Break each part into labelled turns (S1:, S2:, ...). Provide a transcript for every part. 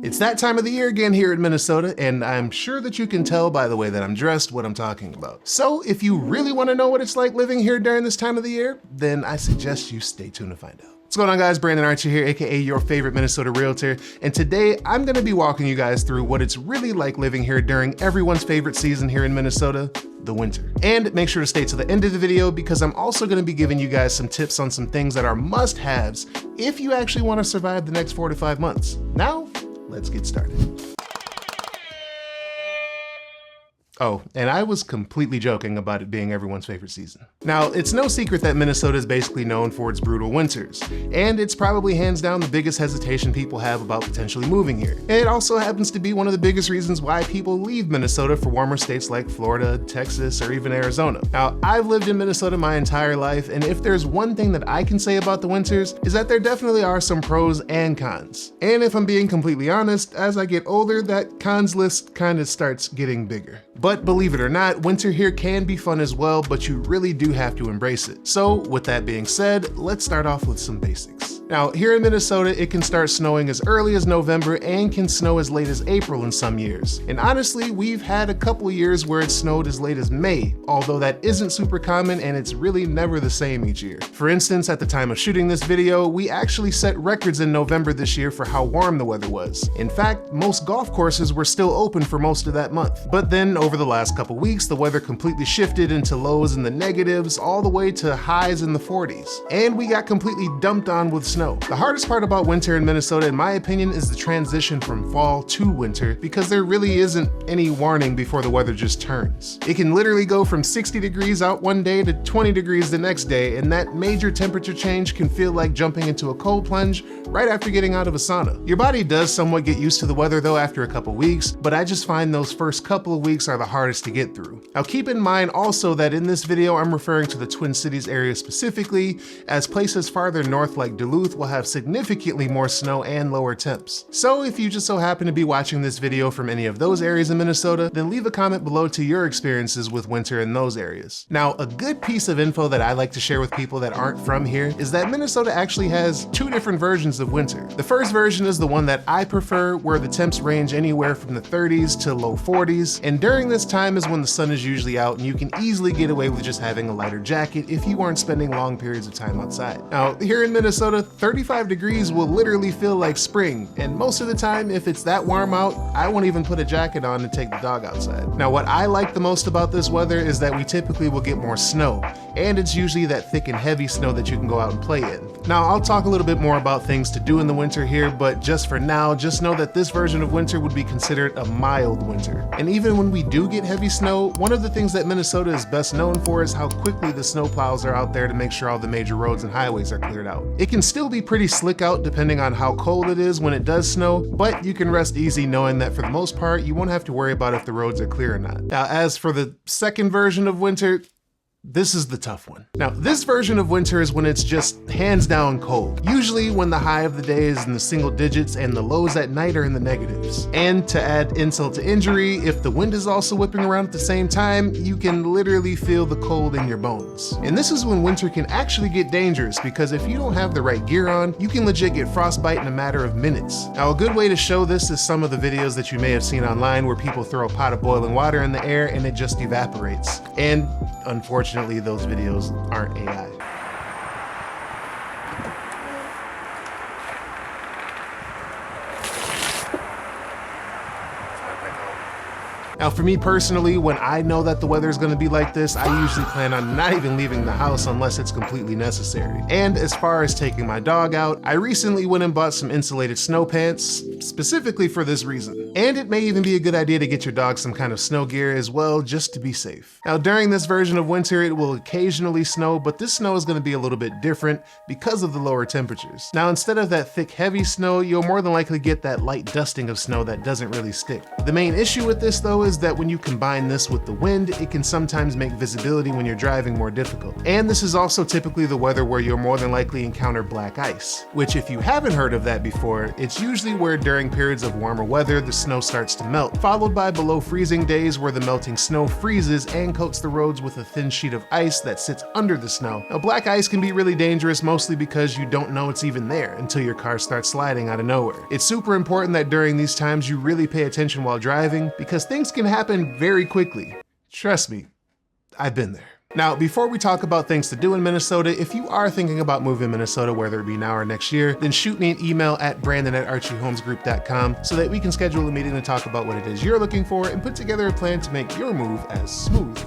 S1: It's that time of the year again here in Minnesota, and I'm sure that you can tell by the way that I'm dressed what I'm talking about. So if you really want to know what it's like living here during this time of the year, then I suggest you stay tuned to find out. What's going on, guys? Brandon Archer here, aka your favorite Minnesota realtor, and today I'm going to be walking you guys through what it's really like living here during everyone's favorite season here in Minnesota, the winter. And make sure to stay to the end of the video because I'm also going to be giving you guys some tips on some things that are must-haves if you actually want to survive the next 4 to 5 months. Now, let's get started. Oh, and I was completely joking about it being everyone's favorite season. Now, it's no secret that Minnesota is basically known for its brutal winters, and it's probably hands down the biggest hesitation people have about potentially moving here. And it also happens to be one of the biggest reasons why people leave Minnesota for warmer states like Florida, Texas, or even Arizona. Now, I've lived in Minnesota my entire life, and if there's one thing that I can say about the winters, is that there definitely are some pros and cons. And if I'm being completely honest, as I get older, that cons list kind of starts getting bigger. But believe it or not, winter here can be fun as well, but you really do have to embrace it. So with that being said, let's start off with some basics. Now, here in Minnesota, it can start snowing as early as November and can snow as late as April in some years. And honestly, we've had a couple years where it snowed as late as May, although that isn't super common and it's really never the same each year. For instance, at the time of shooting this video, we actually set records in November this year for how warm the weather was. In fact, most golf courses were still open for most of that month. But then over the last couple weeks, the weather completely shifted into lows in the negatives all the way to highs in the 40s. And we got completely dumped on with snow. The hardest part about winter in Minnesota, in my opinion, is the transition from fall to winter because there really isn't any warning before the weather just turns. It can literally go from 60 degrees out one day to 20 degrees the next day, and that major temperature change can feel like jumping into a cold plunge right after getting out of a sauna. Your body does somewhat get used to the weather though after a couple weeks, but I just find those first couple of weeks are the hardest to get through. Now keep in mind also that in this video I'm referring to the Twin Cities area specifically, as places farther north like Duluth will have significantly more snow and lower temps. So if you just so happen to be watching this video from any of those areas in Minnesota, then leave a comment below to your experiences with winter in those areas. Now, a good piece of info that I like to share with people that aren't from here is that Minnesota actually has 2 different versions of winter. The first version is the one that I prefer, where the temps range anywhere from the 30s to low 40s, and during this time is when the sun is usually out and you can easily get away with just having a lighter jacket if you aren't spending long periods of time outside. Now, here in Minnesota, 35 degrees will literally feel like spring, and most of the time, if it's that warm out, I won't even put a jacket on to take the dog outside. Now, what I like the most about this weather is that we typically will get more snow, and it's usually that thick and heavy snow that you can go out and play in. Now, I'll talk a little bit more about things to do in the winter here, but just for now, just know that this version of winter would be considered a mild winter. And even when we do get heavy snow, one of the things that Minnesota is best known for is how quickly the snowplows are out there to make sure all the major roads and highways are cleared out. It can still be pretty slick out depending on how cold it is when it does snow, but you can rest easy knowing that for the most part, you won't have to worry about if the roads are clear or not. Now, as for the second version of winter, this is the tough one. Now, this version of winter is when it's just hands down cold. Usually when the high of the day is in the single digits and the lows at night are in the negatives. And to add insult to injury, if the wind is also whipping around at the same time, you can literally feel the cold in your bones. And this is when winter can actually get dangerous because if you don't have the right gear on, you can legit get frostbite in a matter of minutes. Now, a good way to show this is some of the videos that you may have seen online where people throw a pot of boiling water in the air and it just evaporates. And unfortunately, those videos aren't AI. Now, for me personally, when I know that the weather is going to be like this, I usually plan on not even leaving the house unless it's completely necessary. And as far as taking my dog out, I recently went and bought some insulated snow pants, specifically for this reason. And it may even be a good idea to get your dog some kind of snow gear as well, just to be safe. Now, during this version of winter, it will occasionally snow, but this snow is going to be a little bit different because of the lower temperatures. Now, instead of that thick, heavy snow, you'll more than likely get that light dusting of snow that doesn't really stick. The main issue with this, though, is that when you combine this with the wind, it can sometimes make visibility when you're driving more difficult. And this is also typically the weather where you'll more than likely encounter black ice, which if you haven't heard of that before, it's usually where during periods of warmer weather, the snow starts to melt, followed by below freezing days where the melting snow freezes and coats the roads with a thin sheet of ice that sits under the snow. Now, black ice can be really dangerous mostly because you don't know it's even there until your car starts sliding out of nowhere. It's super important that during these times you really pay attention while driving because things can happen very quickly. Trust me, I've been there. Now, before we talk about things to do in Minnesota, if you are thinking about moving to Minnesota, whether it be now or next year, then shoot me an email at brandon@archiehomesgroup.com so that we can schedule a meeting to talk about what it is you're looking for and put together a plan to make your move as smooth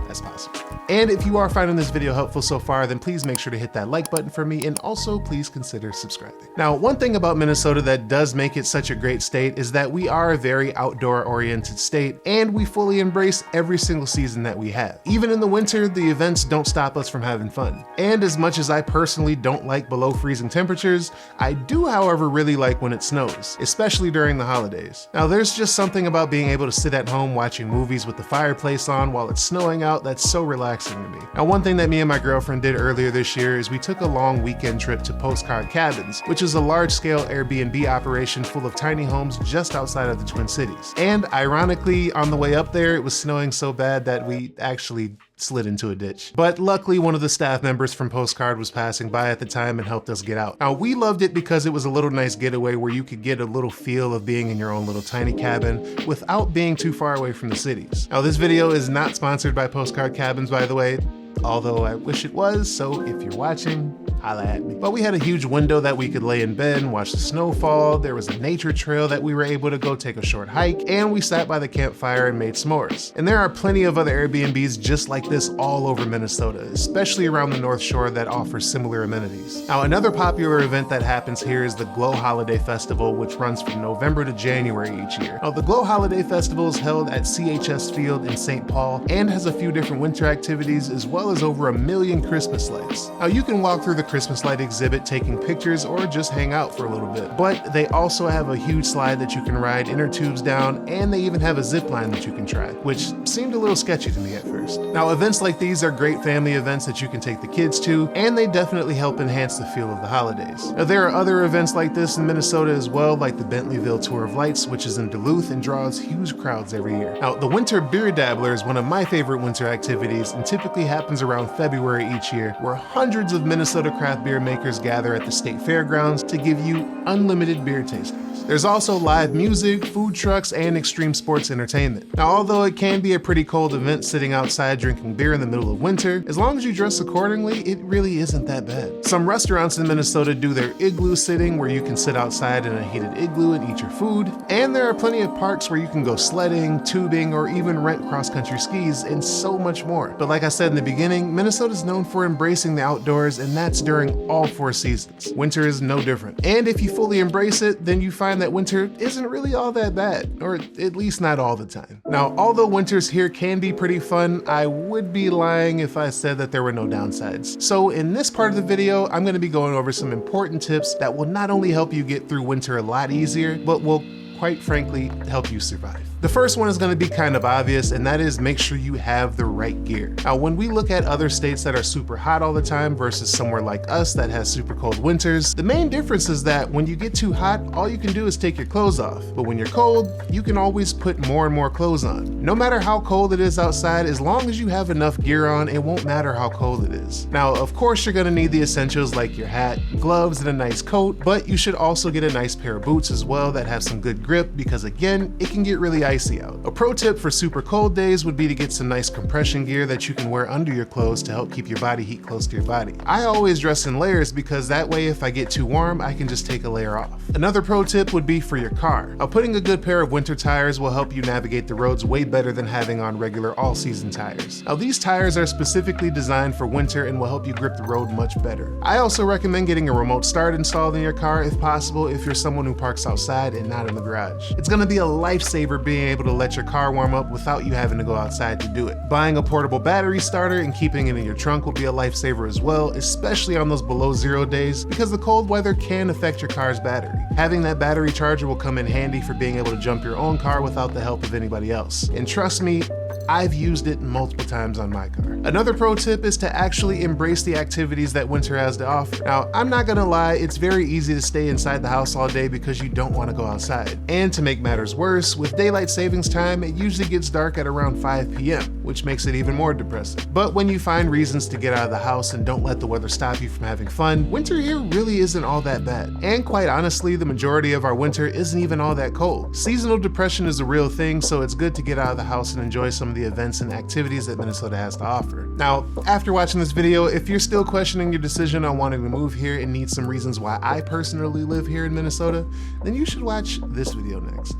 S1: as possible. And if you are finding this video helpful so far, then please make sure to hit that like button for me, and also please consider subscribing. Now, one thing about Minnesota that does make it such a great state is that we are a very outdoor-oriented state, and we fully embrace every single season that we have. Even in the winter, the events don't stop us from having fun. And as much as I personally don't like below freezing temperatures, I do, however, really like when it snows, especially during the holidays. Now, there's just something about being able to sit at home watching movies with the fireplace on while it's snowing out that's so relaxing to me. Now, one thing that me and my girlfriend did earlier this year is we took a long weekend trip to Postcard Cabins, which is a large-scale Airbnb operation full of tiny homes just outside of the Twin Cities. And ironically, on the way up there, it was snowing so bad that we actually slid into a ditch. But luckily, one of the staff members from Postcard was passing by at the time and helped us get out. Now, we loved it because it was a little nice getaway where you could get a little feel of being in your own little tiny cabin without being too far away from the cities. Now, this video is not sponsored by Postcard Cabins, by the way, although I wish it was, so if you're watching, holla at me. But we had a huge window that we could lay in bed and watch the snow fall. There was a nature trail that we were able to go take a short hike, and we sat by the campfire and made s'mores. And there are plenty of other Airbnbs just like this all over Minnesota, especially around the North Shore that offer similar amenities. Now, another popular event that happens here is the Glow Holiday Festival, which runs from November to January each year. Now, the Glow Holiday Festival is held at CHS Field in St. Paul and has a few different winter activities as well as over 1 million Christmas lights. Now, you can walk through the Christmas light exhibit taking pictures or just hang out for a little bit. But they also have a huge slide that you can ride inner tubes down, and they even have a zip line that you can try, which seemed a little sketchy to me at first. Now, events like these are great family events that you can take the kids to, and they definitely help enhance the feel of the holidays. Now, there are other events like this in Minnesota as well, like the Bentleyville Tour of Lights, which is in Duluth and draws huge crowds every year. Now, the Winter Beer Dabbler is one of my favorite winter activities and typically happens around February each year, where hundreds of Minnesota craft beer makers gather at the state fairgrounds to give you unlimited beer tastings. There's also live music, food trucks, and extreme sports entertainment. Now, although it can be a pretty cold event sitting outside drinking beer in the middle of winter, as long as you dress accordingly, it really isn't that bad. Some restaurants in Minnesota do their igloo sitting, where you can sit outside in a heated igloo and eat your food. And there are plenty of parks where you can go sledding, tubing, or even rent cross-country skis, and so much more. But like I said in the beginning, Minnesota's known for embracing the outdoors, and that's during all 4 seasons. Winter is no different. And if you fully embrace it, then you find that winter isn't really all that bad, or at least not all the time. Now, although winters here can be pretty fun, I would be lying if I said that there were no downsides. So in this part of the video, I'm going to be going over some important tips that will not only help you get through winter a lot easier, but will quite frankly help you survive. The first one is going to be kind of obvious, and that is make sure you have the right gear. Now, when we look at other states that are super hot all the time versus somewhere like us that has super cold winters, the main difference is that when you get too hot, all you can do is take your clothes off. But when you're cold, you can always put more and more clothes on. No matter how cold it is outside, as long as you have enough gear on, it won't matter how cold it is. Now, of course, you're going to need the essentials like your hat, gloves, and a nice coat, but you should also get a nice pair of boots as well that have some good grip because, again, it can get really icy out. A pro tip for super cold days would be to get some nice compression gear that you can wear under your clothes to help keep your body heat close to your body. I always dress in layers because that way if I get too warm, I can just take a layer off. Another pro tip would be for your car. Now, putting a good pair of winter tires will help you navigate the roads way better than having on regular all-season tires. Now, these tires are specifically designed for winter and will help you grip the road much better. I also recommend getting a remote start installed in your car if possible if you're someone who parks outside and not in the garage. It's going to be a lifesaver being being able to let your car warm up without you having to go outside to do it. Buying a portable battery starter and keeping it in your trunk will be a lifesaver as well, especially on those below zero days, because the cold weather can affect your car's battery. Having that battery charger will come in handy for being able to jump your own car without the help of anybody else. And trust me, I've used it multiple times on my car. Another pro tip is to actually embrace the activities that winter has to offer. Now, I'm not gonna lie, it's very easy to stay inside the house all day because you don't wanna go outside. And to make matters worse, with daylight savings time, it usually gets dark at around 5 p.m., which makes it even more depressing. But when you find reasons to get out of the house and don't let the weather stop you from having fun, winter here really isn't all that bad. And quite honestly, the majority of our winter isn't even all that cold. Seasonal depression is a real thing, so it's good to get out of the house and enjoy some of the events and activities that Minnesota has to offer. Now, after watching this video, if you're still questioning your decision on wanting to move here and need some reasons why I personally live here in Minnesota, then you should watch this video next.